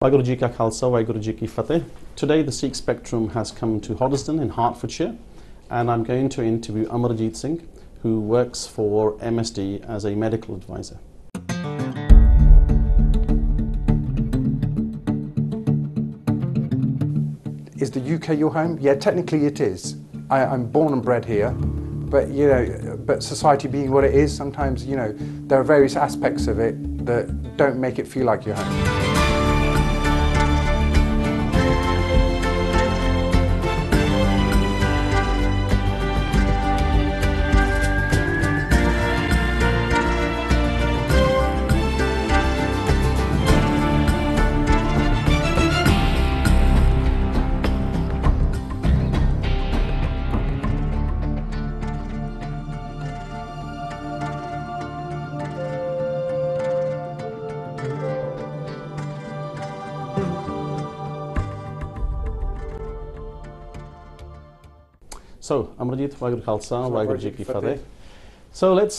Waheguru Ji Ka Khalsa, Waheguru Ji Ki Fateh. Today the Sikh Spectrum has come to Hoddesdon in Hertfordshire, and I'm going to interview Amarjeet Singh, who works for MSD as a medical advisor. Is the UK your home? Yeah, technically it is. I'm born and bred here, but but society being what it is, sometimes there are various aspects of it that don't make it feel like your home. So, Amarjeet, Waheguru Khalsa, Waheguru Ji Ki Fateh. So let's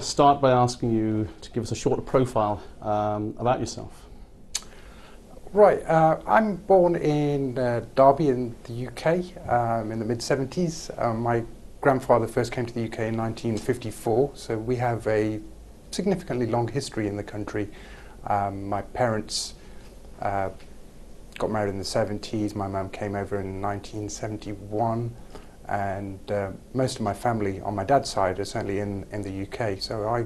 start by asking you to give us a short profile about yourself. Right, I'm born in Derby in the UK in the mid-70s. My grandfather first came to the UK in 1954, so we have a significantly long history in the country. My parents got married in the 70s, my mum came over in 1971. And most of my family on my dad's side are certainly in the UK. So I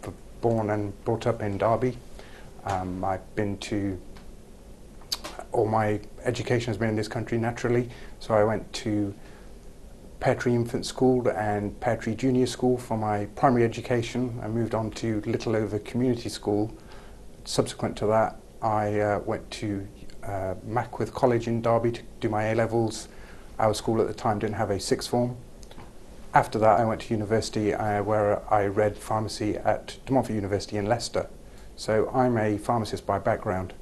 was born and brought up in Derby. I've been to, all my education has been in this country naturally. So I went to Pear Tree Infant School and Pear Tree Junior School for my primary education. I moved on to Little Over Community School. Subsequent to that, I went to Mackworth College in Derby to do my A-levels. Our school at the time didn't have a sixth form. After that, I went to university where I read pharmacy at De Montfort University in Leicester. So I'm a pharmacist by background.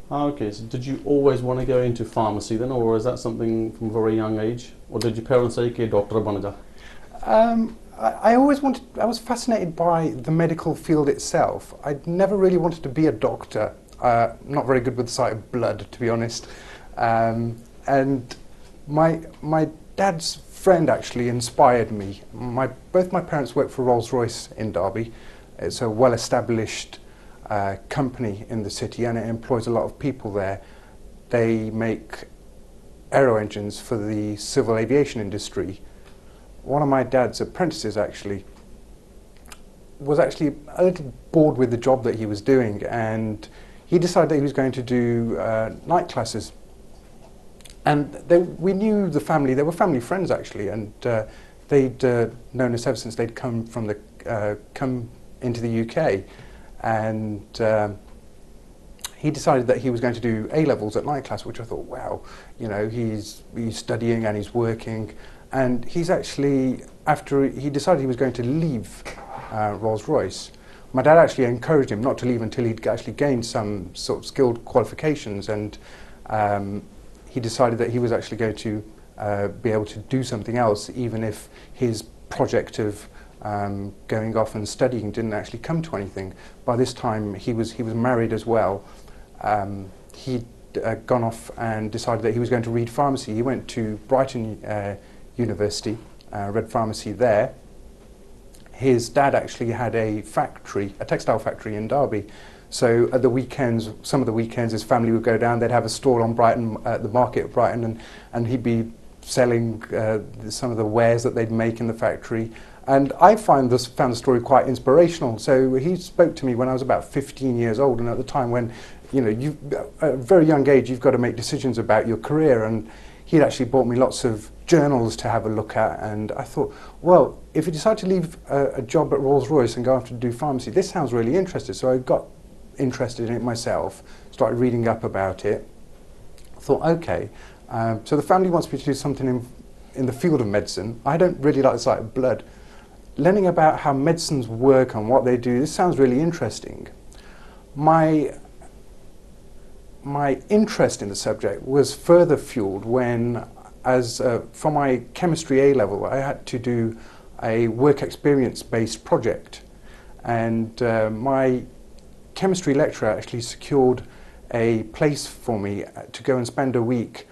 Okay, so did you always want to go into pharmacy then, or was that something from a very young age? Or did your parents say, "Okay, doctor bana ja"? I was fascinated by the medical field itself. I never really wanted to be a doctor. Not very good with the sight of blood, to be honest. And my dad's friend actually inspired me. Both my parents worked for Rolls-Royce in Derby. It's a well-established company in the city and it employs a lot of people there. They make aero engines for the civil aviation industry. One of my dad's apprentices actually was actually a little bored with the job that he was doing, and he decided that he was going to do night classes. And we knew the family, they were family friends actually, and they'd known us ever since they'd come into the UK. And he decided that he was going to do A-levels at night class, which I thought, wow, he's studying and he's working. And he's actually, after he decided he was going to leave Rolls-Royce, my dad actually encouraged him not to leave until he'd actually gained some sort of skilled qualifications, and he decided that he was actually going to be able to do something else, even if his project of going off and studying didn't actually come to anything. By this time, he was married as well. He'd gone off and decided that he was going to read pharmacy. He went to Brighton University, read pharmacy there. His dad actually had a factory, a textile factory in Derby. So at the weekends, some of the weekends, his family would go down. They'd have a stall on Brighton, at the market at Brighton, and he'd be selling some of the wares that they'd make in the factory. And I found the story quite inspirational. So he spoke to me when I was about 15 years old, and at the time when, at a very young age, you've got to make decisions about your career. And he'd actually bought me lots of journals to have a look at, and I thought, well, if you decide to leave a job at Rolls-Royce and go off to do pharmacy, this sounds really interesting. So I got interested in it myself, started reading up about it, thought, okay, so the family wants me to do something in the field of medicine. I don't really like the sight of blood. Learning about how medicines work and what they do, this sounds really interesting. My interest in the subject was further fueled when, for my chemistry A-level, I had to do a work experience-based project, and my chemistry lecturer actually secured a place for me to go and spend a week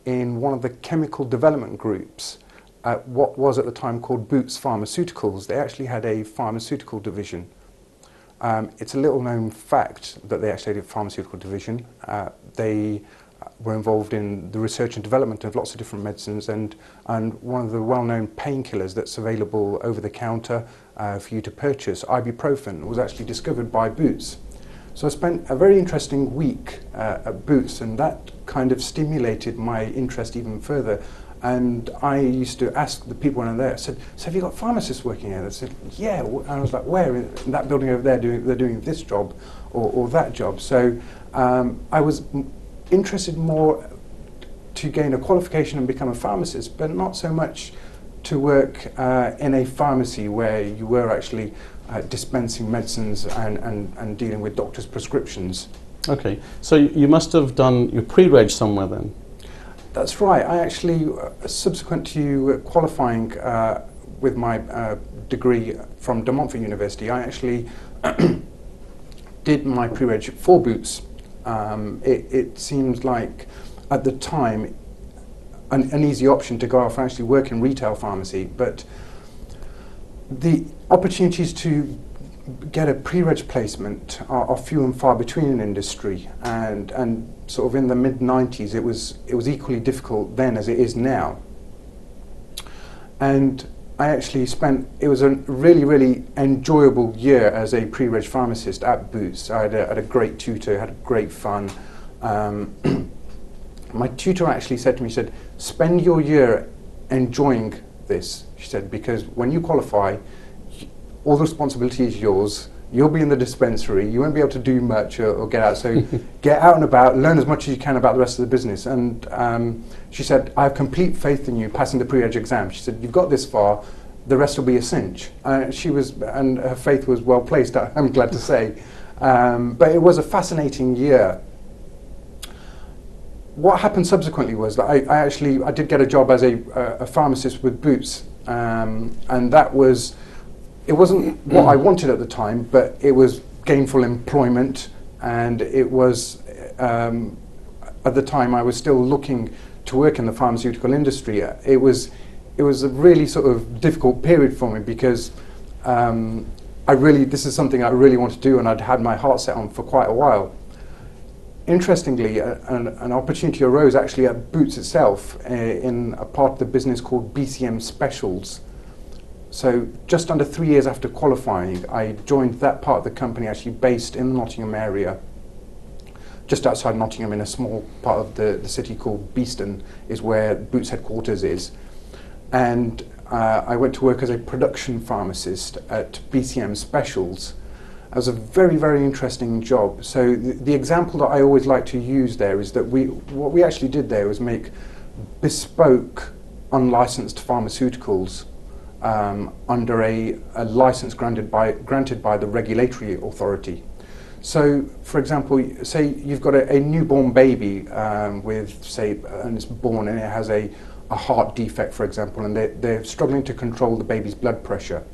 in one of the chemical development groups at what was at the time called Boots Pharmaceuticals. They actually had a pharmaceutical division. It's a little known fact that they actually had a pharmaceutical division. They were involved in the research and development of lots of different medicines, and one of the well-known painkillers that's available over the counter for you to purchase, ibuprofen, was actually discovered by Boots. So I spent a very interesting week at Boots, and that kind of stimulated my interest even further. And I used to ask the people when I'm there, I said, so have you got pharmacists working here? They said, yeah. And I was like, where? In that building over there, they're doing this job or that job. So I was interested more to gain a qualification and become a pharmacist, but not so much to work in a pharmacy where you were actually dispensing medicines and dealing with doctors' prescriptions. Okay, so you must have done your pre-reg somewhere then? That's right. I actually, subsequent to qualifying with my degree from De Montfort University, I actually did my pre-reg for Boots. It seemed like, at the time, an easy option to go off and actually work in retail pharmacy, but the opportunities to get a pre-reg placement are few and far between in industry, and sort of in the mid-90s it was equally difficult then as it is now. And I actually it was a really enjoyable year as a pre-reg pharmacist at Boots. I had a great tutor, had great fun. My tutor actually said to me, she said, spend your year enjoying this, she said, because when you qualify, all the responsibility is yours. You'll be in the dispensary. You won't be able to do much or get out. So get out and about, learn as much as you can about the rest of the business. And she said, I have complete faith in you passing the pre-reg exam. She said, you've got this far, the rest will be a cinch. And her faith was well placed, I'm glad to say. But it was a fascinating year. What happened subsequently was that I did get a job as a pharmacist with Boots, and that was. It wasn't what I wanted at the time, but it was gainful employment, and it was, at the time I was still looking to work in the pharmaceutical industry. It was a really sort of difficult period for me because this is something I really want to do, and I'd had my heart set on for quite a while. Interestingly, an opportunity arose actually at Boots itself in a part of the business called BCM Specials. So just under 3 years after qualifying, I joined that part of the company actually based in the Nottingham area. Just outside Nottingham, in a small part of the city called Beeston, is where Boots headquarters is. And I went to work as a production pharmacist at BCM Specials. It was a very interesting job. So the example that I always like to use there is that what we actually did there was make bespoke, unlicensed pharmaceuticals under a license granted by the regulatory authority. So, for example, say you've got a newborn baby and it's born and it has a heart defect, for example, and they're struggling to control the baby's blood pressure.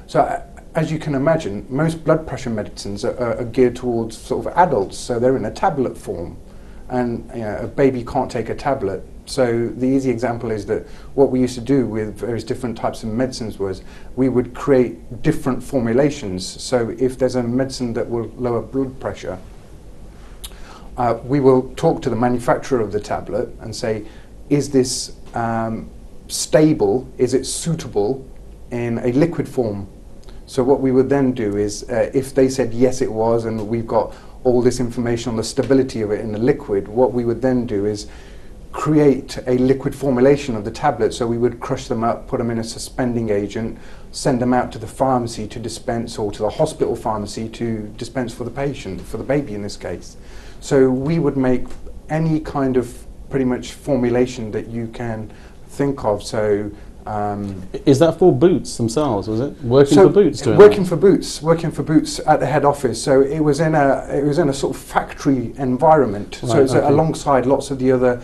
So, as you can imagine, most blood pressure medicines are geared towards sort of adults, so they're in a tablet form, and a baby can't take a tablet. So the easy example is that what we used to do with various different types of medicines was we would create different formulations. So if there's a medicine that will lower blood pressure, we will talk to the manufacturer of the tablet and say, is this stable, is it suitable in a liquid form? So what we would then do is, if they said yes it was, and we've got all this information on the stability of it in the liquid, what we would then do is create a liquid formulation of the tablet. So we would crush them up, put them in a suspending agent, send them out to the pharmacy to dispense, or to the hospital pharmacy to dispense for the patient, for the baby in this case. So we would make any kind of pretty much formulation that you can think of. So is that for Boots themselves, was it? Working for Boots doing working for Boots at the head office. So it was in a sort of factory environment. Right, so it's okay. Alongside lots of the other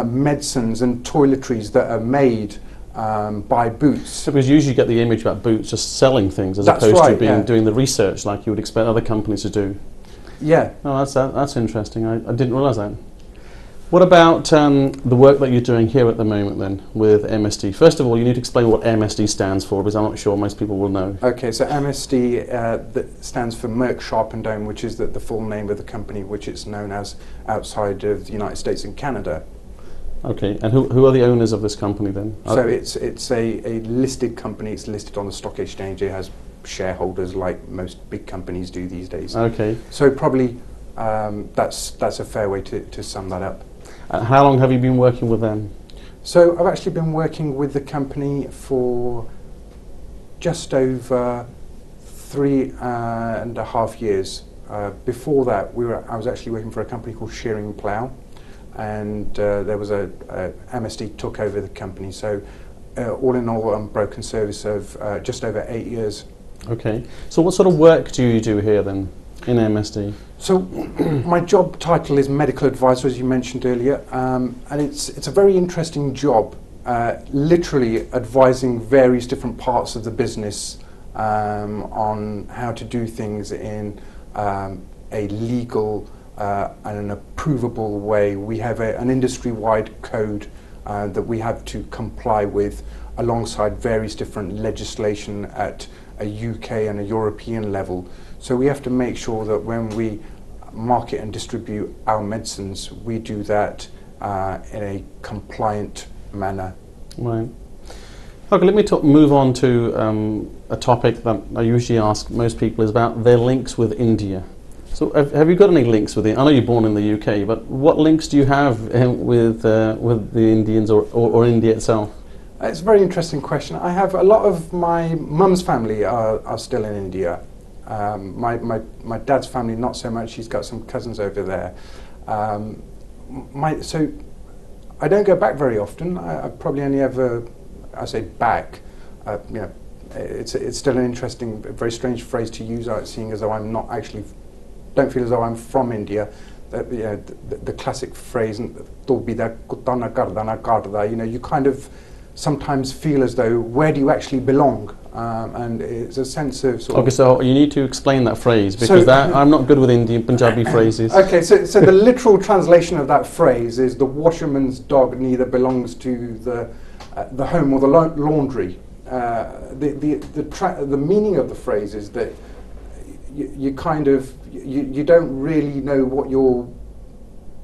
medicines and toiletries that are made by Boots. So because usually you get the image about Boots just selling things as That's opposed right, to yeah. doing the research like you would expect other companies to do. Yeah. Oh, that's interesting. I didn't realise that. What about the work that you're doing here at the moment then with MSD? First of all, you need to explain what MSD stands for, because I'm not sure most people will know. Okay, so MSD that stands for Merck, Sharpe and Dohme, which is the full name of the company, which it's known as outside of the United States and Canada. Okay, and who are the owners of this company then? So it's a listed company. It's listed on the stock exchange. It has shareholders like most big companies do these days. Okay. So probably that's a fair way to sum that up. How long have you been working with them? So I've actually been working with the company for just over 3.5 years. Before that, I was actually working for a company called Shearing Plough, and there was MSD took over the company. So all in all, unbroken service of just over 8 years. Okay. So what sort of work do you do here then in MSD? So my job title is medical advisor, as you mentioned earlier, and it's a very interesting job, literally advising various different parts of the business on how to do things in a legal and an approvable way. We have an industry-wide code that we have to comply with alongside various different legislation at a UK and a European level. So we have to make sure that when we market and distribute our medicines, we do that in a compliant manner. Right. Okay, let me move on to a topic that I usually ask most people is about their links with India. So have you got any links with it? I know you're born in the UK, but what links do you have with the Indians or India itself? It's a very interesting question. I have a lot of my mum's family are still in India. My dad's family, not so much. He's got some cousins over there. So I don't go back very often. I probably only ever, I say back. You know, it's still an interesting, very strange phrase to use, seeing as though I'm not actually, don't feel as though I'm from India. You know, the classic phrase, you know, you kind of sometimes feel as though, where do you actually belong? And it's a sense of sort Okay, so you need to explain that phrase, because I'm not good with Indian Punjabi phrases. Okay, so the literal translation of that phrase is the washerman's dog neither belongs to the home or the laundry. The meaning of the phrase is that you kind of, you don't really know what your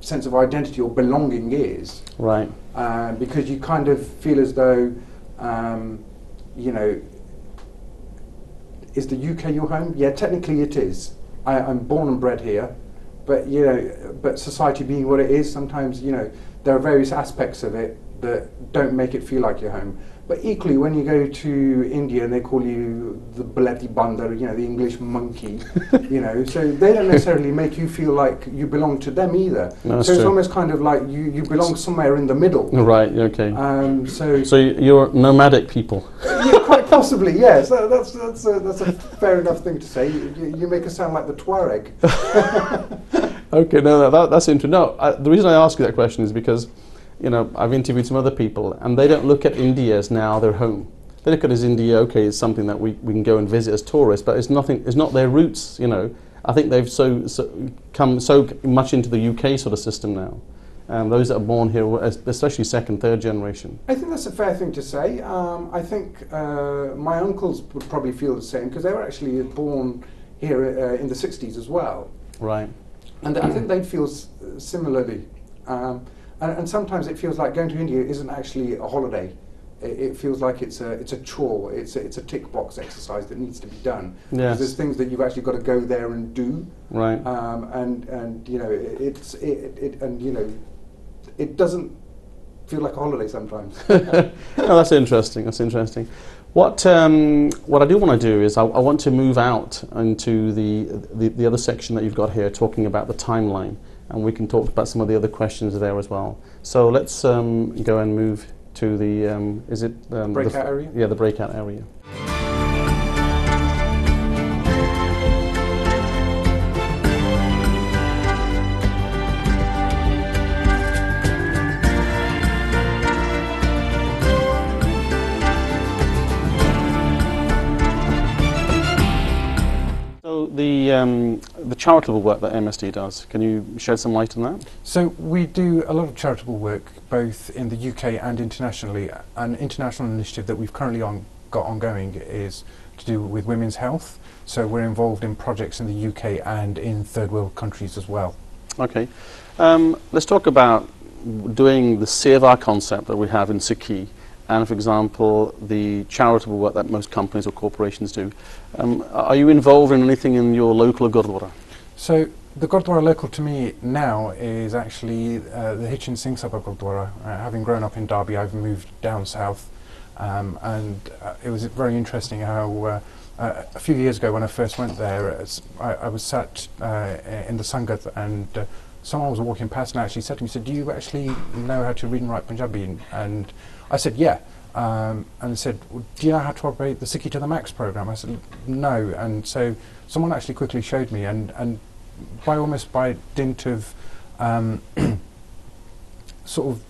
sense of identity or belonging is. Right. Because you kind of feel as though, you know, is the UK your home? Yeah, technically it is. I'm born and bred here, but you know, but society being what it is, sometimes you know there are various aspects of it that don't make it feel like your home. But equally, when you go to India and they call you the bloody bandar, you know, the English monkey, you know, so they don't necessarily make you feel like you belong to them either. No, so it's true. almost kind of like you belong somewhere in the middle. Right. Okay. So you're nomadic people. Yeah, quite possibly, yes. That's a fair enough thing to say. You make us sound like the Tuareg. Okay, no, that's interesting. No, the reason I ask you that question is because, you know, I've interviewed some other people, and they don't look at India as now their home. They look at it as India, okay, it's something that we can go and visit as tourists, but it's not their roots, you know. I think they've come so much into the UK sort of system now. Those that are born here, especially second, third generation. I think that's a fair thing to say. I think my uncles would probably feel the same, because they were actually born here in the 60s as well. Right. And I think they'd feel similarly. And sometimes it feels like going to India isn't actually a holiday. It feels like it's a chore. It's a tick box exercise that needs to be done. Yes. There's things that you've actually got to go there and do. Right. And you know it doesn't feel like a holiday sometimes. No, that's interesting. That's interesting. What I do want to do is I want to move out into the other section that you've got here, talking about the timeline, and we can talk about some of the other questions there as well. So let's go and move to the breakout area? Yeah, the breakout area. So the the charitable work that MSD does. Can you shed some light on that? So we do a lot of charitable work both in the UK and internationally. An international initiative that we've currently got ongoing is to do with women's health. So we're involved in projects in the UK and in third world countries as well. Okay. Let's talk about doing the seva concept that we have in Sikhi, and for example the charitable work that most companies or corporations do. Are you involved in anything in your local Gurdwara? So the Gurdwara local to me now is actually the Hitchin Singh Sabha Gurdwara. Having grown up in Derby, I've moved down south, and it was very interesting how a few years ago when I first went there, I was sat in the Sangat, and someone was walking past and actually said to me, "Do you actually know how to read and write Punjabi?" And I said, "Yeah." And they said, "Well, do you know how to operate the Sikhi to the Max program?" I said, "No." And so someone actually quickly showed me, and almost by dint of sort of,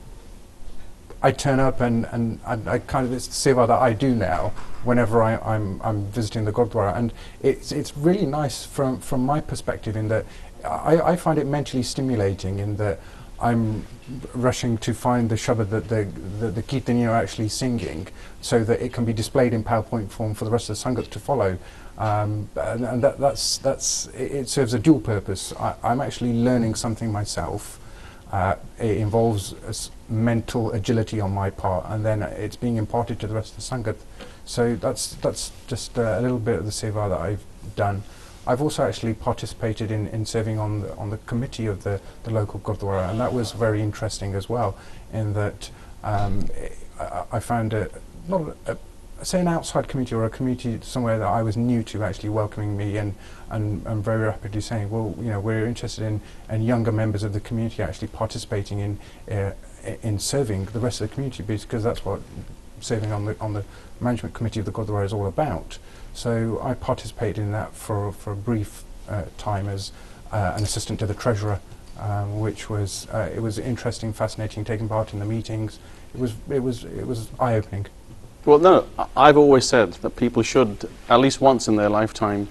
I turn up and I kind of, it's the seva that I do now whenever I'm visiting the Gurdwara, and it's really nice from my perspective in that I find it mentally stimulating in that I'm rushing to find the shabad that the Kirtani are actually singing, so that it can be displayed in PowerPoint form for the rest of the Sangat to follow. And it serves a dual purpose. I'm actually learning something myself. It involves mental agility on my part, and then it's being imparted to the rest of the Sangat. So that's just a little bit of the seva that I've done. I've also actually participated in serving on the committee of the local Gurdwara, and that was very interesting as well, in that I found say an outside committee or a committee somewhere that I was new to actually welcoming me and very rapidly saying, well, you know, we're interested in younger members of the community actually participating in serving the rest of the community, because that's what serving on the management committee of the Gurdwara is all about. So I participated in that for a brief time as an assistant to the treasurer, which was it was interesting, fascinating, taking part in the meetings. It was eye-opening. Well, no, I've always said that people should, at least once in their lifetime,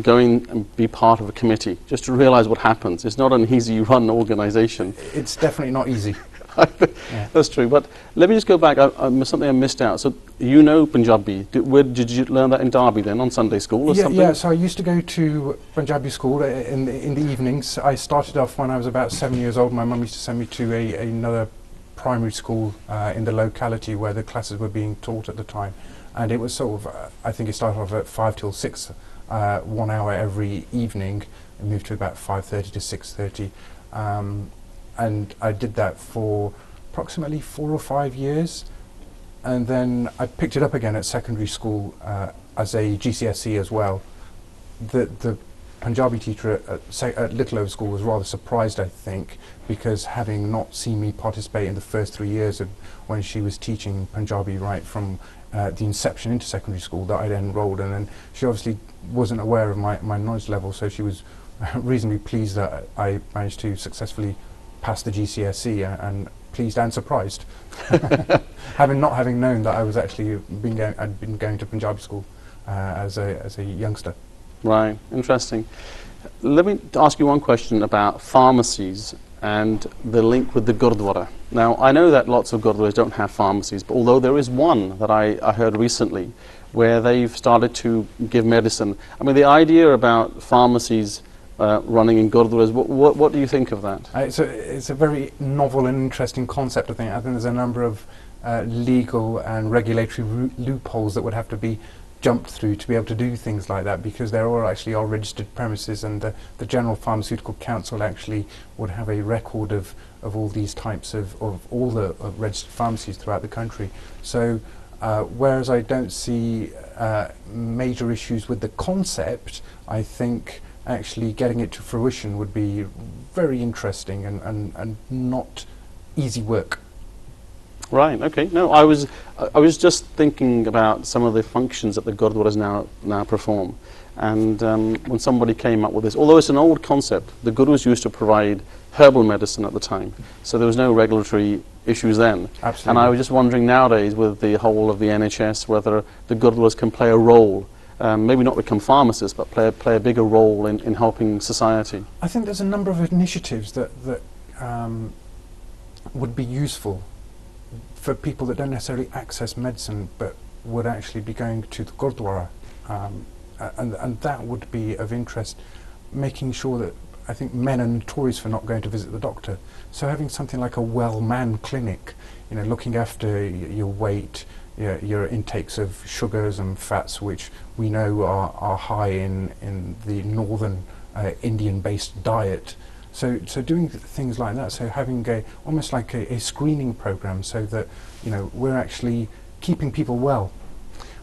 go in and be part of a committee, just to realise what happens. It's not an easy run organisation. It's definitely not easy. Yeah. That's true, but let me just go back. Something I missed out. So you know Punjabi. Where did you learn that in Derby then, on Sunday school or something? Yeah, so I used to go to Punjabi school in the evenings. I started off when I was about 7 years old. My mum used to send me to another primary school in the locality where the classes were being taught at the time. And it was sort of, I think it started off at 5 till 6, 1 hour every evening, and moved to about 5:30 to 6:30. And I did that for approximately 4 or 5 years, and then I picked it up again at secondary school as a GCSE as well. The Punjabi teacher at Little Over School was rather surprised, I think, because having not seen me participate in the first 3 years of when she was teaching Punjabi right from the inception into secondary school, that I'd enrolled, and then she obviously wasn't aware of my knowledge level, so she was reasonably pleased that I managed to successfully pass the GCSE, and pleased and surprised, not having known that I was actually I'd been going to Punjabi school as a youngster. Right, interesting. Let me ask you one question about pharmacies and the link with the Gurdwara. Now, I know that lots of Gurdwaras don't have pharmacies, but although there is one that I heard recently where they've started to give medicine. I mean, the idea about pharmacies running in Gurdwaras, what do you think of that? It's a very novel and interesting concept, I think. I think there's a number of legal and regulatory loopholes that would have to be jumped through to be able to do things like that, because there are actually our registered premises, and the General Pharmaceutical Council actually would have a record of all these types of all the registered pharmacies throughout the country. So whereas I don't see major issues with the concept, I think actually getting it to fruition would be very interesting and not easy work. Right, okay. No, I was just thinking about some of the functions that the Gurdwaras now perform. And when somebody came up with this, although it's an old concept, the Gurus used to provide herbal medicine at the time, so there was no regulatory issues then. Absolutely. And I was just wondering nowadays with the whole of the NHS whether the Gurdwaras can play a role maybe not become pharmacists, but play a bigger role in helping society? I think there's a number of initiatives that would be useful for people that don't necessarily access medicine, but would actually be going to the Gurdwara, and that would be of interest. Making sure that, I think men are notorious for not going to visit the doctor, so having something like a well man clinic, you know, looking after your weight, your intakes of sugars and fats, which we know are high in the northern Indian-based diet. So doing things like that, so having almost like a screening program, so that, you know, we're actually keeping people well.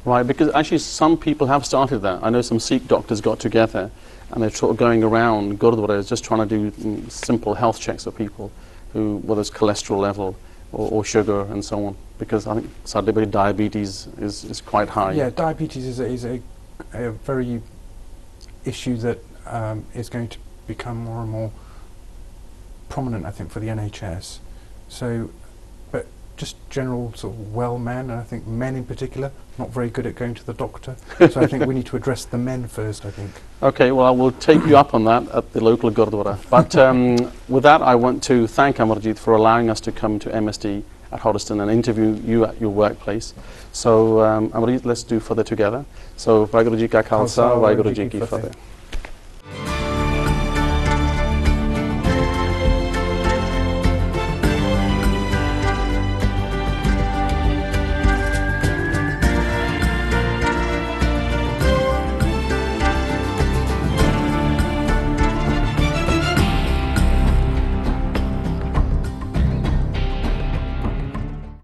Right, because actually some people have started that. I know some Sikh doctors got together and they're sort of going around Gurdwaras just trying to do simple health checks for people who, whether it's cholesterol level or sugar and so on, because I think sadly diabetes is quite high. Yeah, diabetes is a very issue that is going to become more and more prominent, I think, for the NHS. So, but just general sort of well men, and I think men in particular, not very good at going to the doctor. So I think we need to address the men first, I think. Okay, well, I will take you up on that at the local Gurdwara. But with that, I want to thank Amarjeet for allowing us to come to MSD at Hoddesdon and interview you at your workplace. So, Amarjeet, let's do further together. So, Vaheguru Ji Ka Khalsa, Vaheguru Ji Ki Fateh.